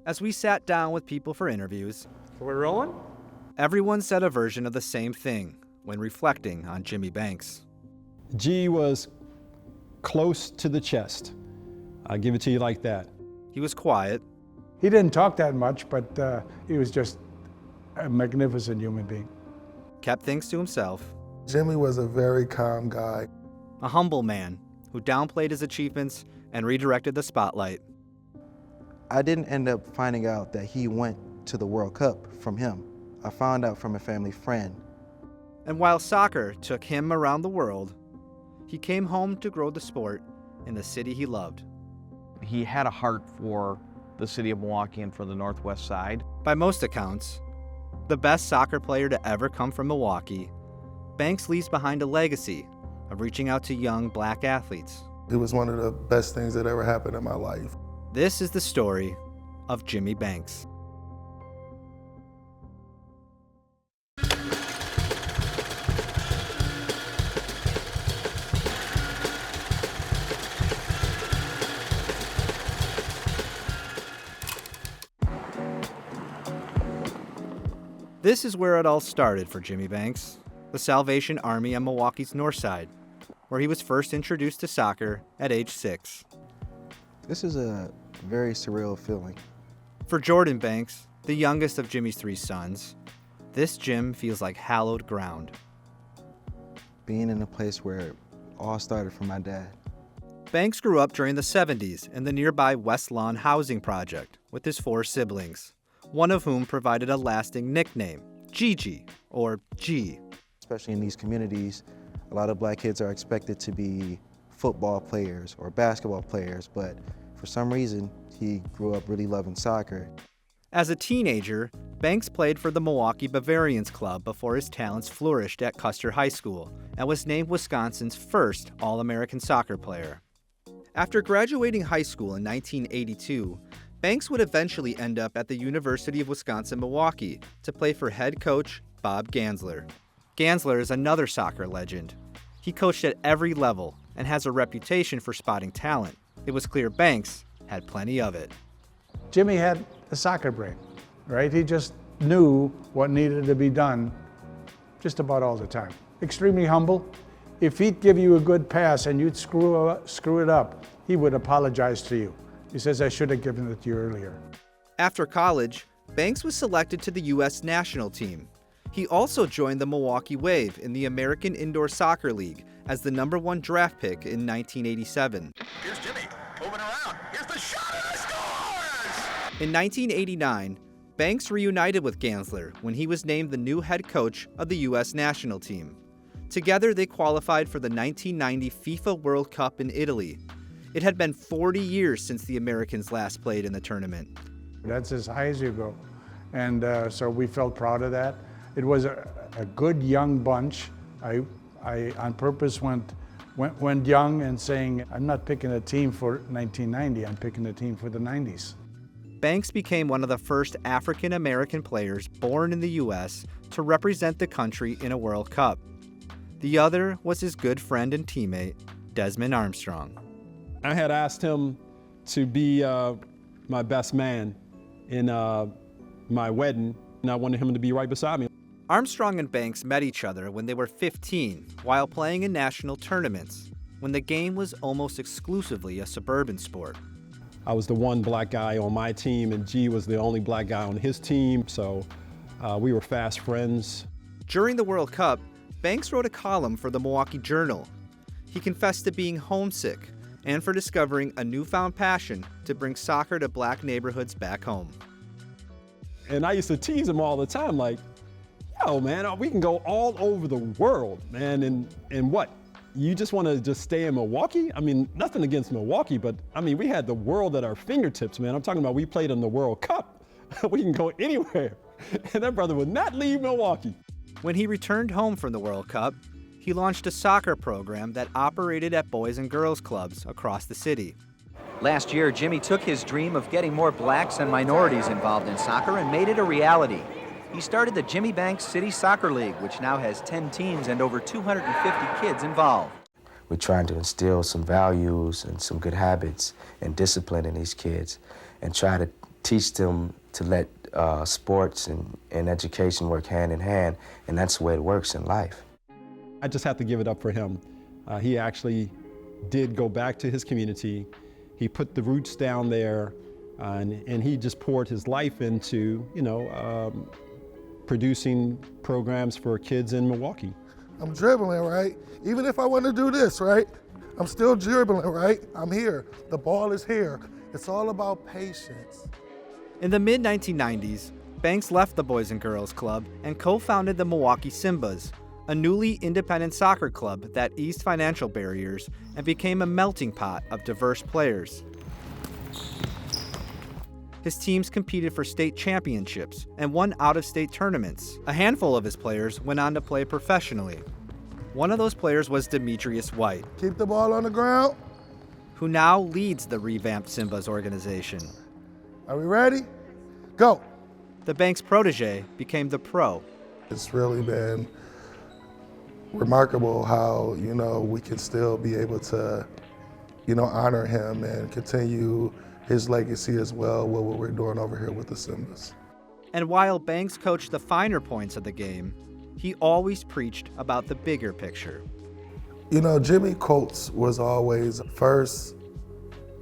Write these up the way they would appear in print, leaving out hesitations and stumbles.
As we sat down with people for interviews, We're rolling? everyone said a version of the same thing when reflecting on Jimmy Banks. G was close to the chest. I'll give it to you like that. He was quiet, He didn't talk that much, but he was just a magnificent human being. kept things to himself, Jimmy was a very calm guy. a humble man who downplayed his achievements and redirected the spotlight. I didn't end up finding out that he went to the World Cup from him. I found out from a family friend. And while soccer took him around the world, he came home to grow the sport in the city he loved. He had a heart for the city of Milwaukee and for the Northwest side. By most accounts, the best soccer player to ever come from Milwaukee, Banks leaves behind a legacy of reaching out to young black athletes. It was one of the best things that ever happened in my life. This is the story of Jimmy Banks. This is where it all started for Jimmy Banks, the Salvation Army on Milwaukee's north side, where he was first introduced to soccer at age 6. This is a very surreal feeling. For Jordan Banks, the youngest of Jimmy's 3 sons, this gym feels like hallowed ground. Being in a place where it all started from my dad. Banks grew up during the 70s in the nearby Westlawn Housing Project with his 4 siblings, one of whom provided a lasting nickname, Gigi, or G. Especially in these communities, a lot of black kids are expected to be football players or basketball players, but for some reason, he grew up really loving soccer. As a teenager, Banks played for the Milwaukee Bavarians club before his talents flourished at Custer High School and was named Wisconsin's first All-American soccer player. After graduating high school in 1982, Banks would eventually end up at the University of Wisconsin-Milwaukee to play for head coach Bob Gansler. Gansler is another soccer legend. He coached at every level and has a reputation for spotting talent. It was clear Banks had plenty of it. Jimmy had a soccer brain, right? He just knew what needed to be done just about all the time. Extremely humble. If he'd give you a good pass and you'd screw it up, he would apologize to you. He says, I should have given it to you earlier. After college, Banks was selected to the U.S. national team. He also joined the Milwaukee Wave in the American Indoor Soccer League as the #1 draft pick in 1987. Here's Jimmy, moving around. Here's the shot and he scores! In 1989, Banks reunited with Gansler when he was named the new head coach of the U.S. national team. Together, they qualified for the 1990 FIFA World Cup in Italy. It had been 40 years since the Americans last played in the tournament. That's as high as you go. And so we felt proud of that. It was a good young bunch. I on purpose went young and saying, I'm not picking a team for 1990, I'm picking a team for the 90s. Banks became one of the first African American players born in the U.S. to represent the country in a World Cup. The other was his good friend and teammate, Desmond Armstrong. I had asked him to be my best man in my wedding, and I wanted him to be right beside me. Armstrong and Banks met each other when they were 15 while playing in national tournaments, when the game was almost exclusively a suburban sport. I was the one black guy on my team, and G was the only black guy on his team, so we were fast friends. During the World Cup, Banks wrote a column for the Milwaukee Journal. He confessed to being homesick and for discovering a newfound passion to bring soccer to black neighborhoods back home. And I used to tease him all the time, like, yo, man, we can go all over the world, man, and what? You just want to just stay in Milwaukee? I mean, nothing against Milwaukee, but I mean, we had the world at our fingertips, man. I'm talking about we played in the World Cup. We can go anywhere. And that brother would not leave Milwaukee. When he returned home from the World Cup, he launched a soccer program that operated at boys and girls clubs across the city. Last year, Jimmy took his dream of getting more blacks and minorities involved in soccer and made it a reality. He started the Jimmy Banks City Soccer League, which now has 10 teams and over 250 kids involved. We're trying to instill some values and some good habits and discipline in these kids and try to teach them to let sports and education work hand in hand, and that's the way it works in life. I just have to give it up for him. He actually did go back to his community. He put the roots down there, and he just poured his life into, producing programs for kids in Milwaukee. I'm dribbling, right? Even if I want to do this, right? I'm still dribbling, right? I'm here. The ball is here. It's all about patience. In the mid-1990s, Banks left the Boys and Girls Club and co-founded the Milwaukee Simbas, a newly independent soccer club that eased financial barriers and became a melting pot of diverse players. His teams competed for state championships and won out-of-state tournaments. A handful of his players went on to play professionally. One of those players was Demetrius White, Keep the ball on the ground. who now leads the revamped Simbas organization. Are we ready? Go. The Banks protege became the pro. It's really been remarkable how, we can still be able to, honor him and continue his legacy as well with what we're doing over here with the Simbas. And while Banks coached the finer points of the game, he always preached about the bigger picture. Jimmy Coates was always first,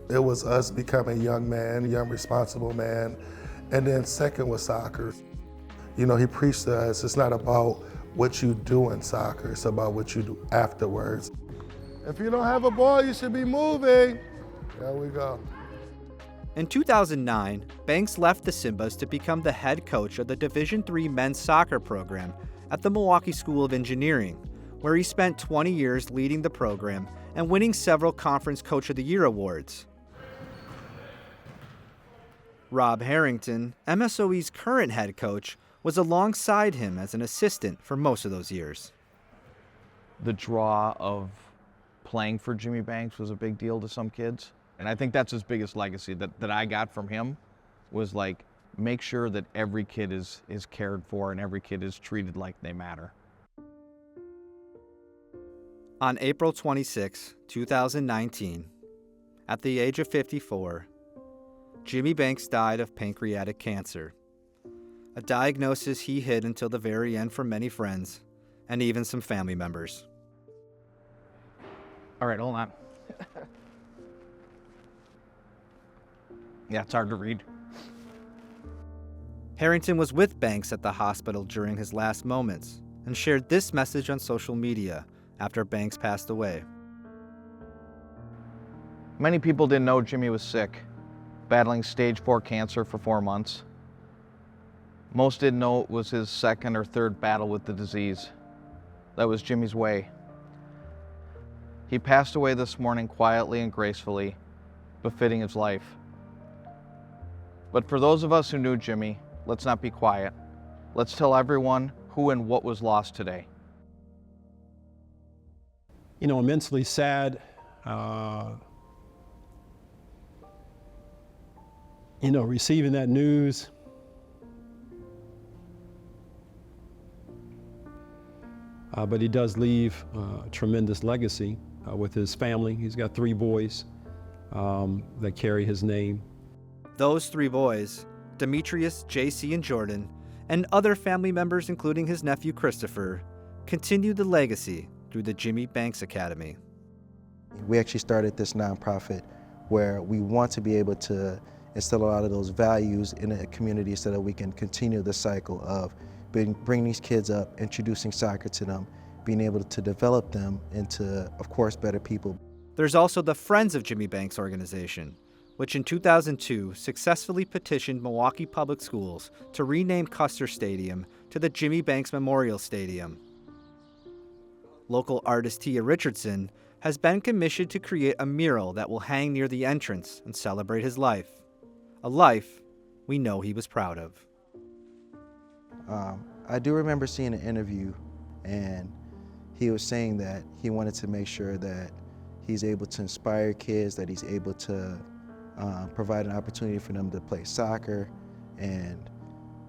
it was us becoming young responsible man, and then second was soccer. He preached to us, it's not about what you do in soccer, it's about what you do afterwards. If you don't have a ball, you should be moving. There we go. In 2009, Banks left the Simbas to become the head coach of the Division III men's soccer program at the Milwaukee School of Engineering, where he spent 20 years leading the program and winning several Conference Coach of the Year awards. Rob Harrington, MSOE's current head coach, was alongside him as an assistant for most of those years. The draw of playing for Jimmy Banks was a big deal to some kids. And I think that's his biggest legacy that I got from him was like, make sure that every kid is cared for and every kid is treated like they matter. On April 26, 2019, at the age of 54, Jimmy Banks died of pancreatic cancer, a diagnosis he hid until the very end from many friends and even some family members. All right, hold on. Yeah, it's hard to read. Harrington was with Banks at the hospital during his last moments and shared this message on social media after Banks passed away. Many people didn't know Jimmy was sick, battling stage 4 cancer for 4 months. Most didn't know it was his second or third battle with the disease. That was Jimmy's way. He passed away this morning quietly and gracefully, befitting his life. But for those of us who knew Jimmy, let's not be quiet. Let's tell everyone who and what was lost today. Immensely sad. Receiving that news. But he does leave a tremendous legacy with his family. He's got 3 boys that carry his name. Those 3 boys, Demetrius, JC, and Jordan, and other family members including his nephew Christopher, continued the legacy through the Jimmy Banks Academy. We actually started this nonprofit where we want to be able to instill a lot of those values in a community so that we can continue the cycle of bringing these kids up, introducing soccer to them, being able to develop them into, of course, better people. There's also the Friends of Jimmy Banks organization, which in 2002 successfully petitioned Milwaukee Public Schools to rename Custer Stadium to the Jimmy Banks Memorial Stadium. Local artist Tia Richardson has been commissioned to create a mural that will hang near the entrance and celebrate his life, a life we know he was proud of. I do remember seeing an interview, and he was saying that he wanted to make sure that he's able to inspire kids, that he's able to provide an opportunity for them to play soccer, and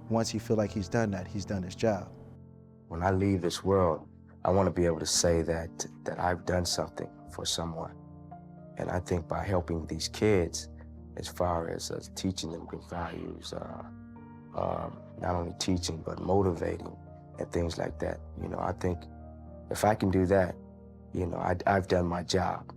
once he feels like he's done that, he's done his job. When I leave this world, I want to be able to say that I've done something for someone. And I think by helping these kids, as far as teaching them good values, not only teaching, but motivating and things like that. You know, I think if I can do that, you know, I've done my job.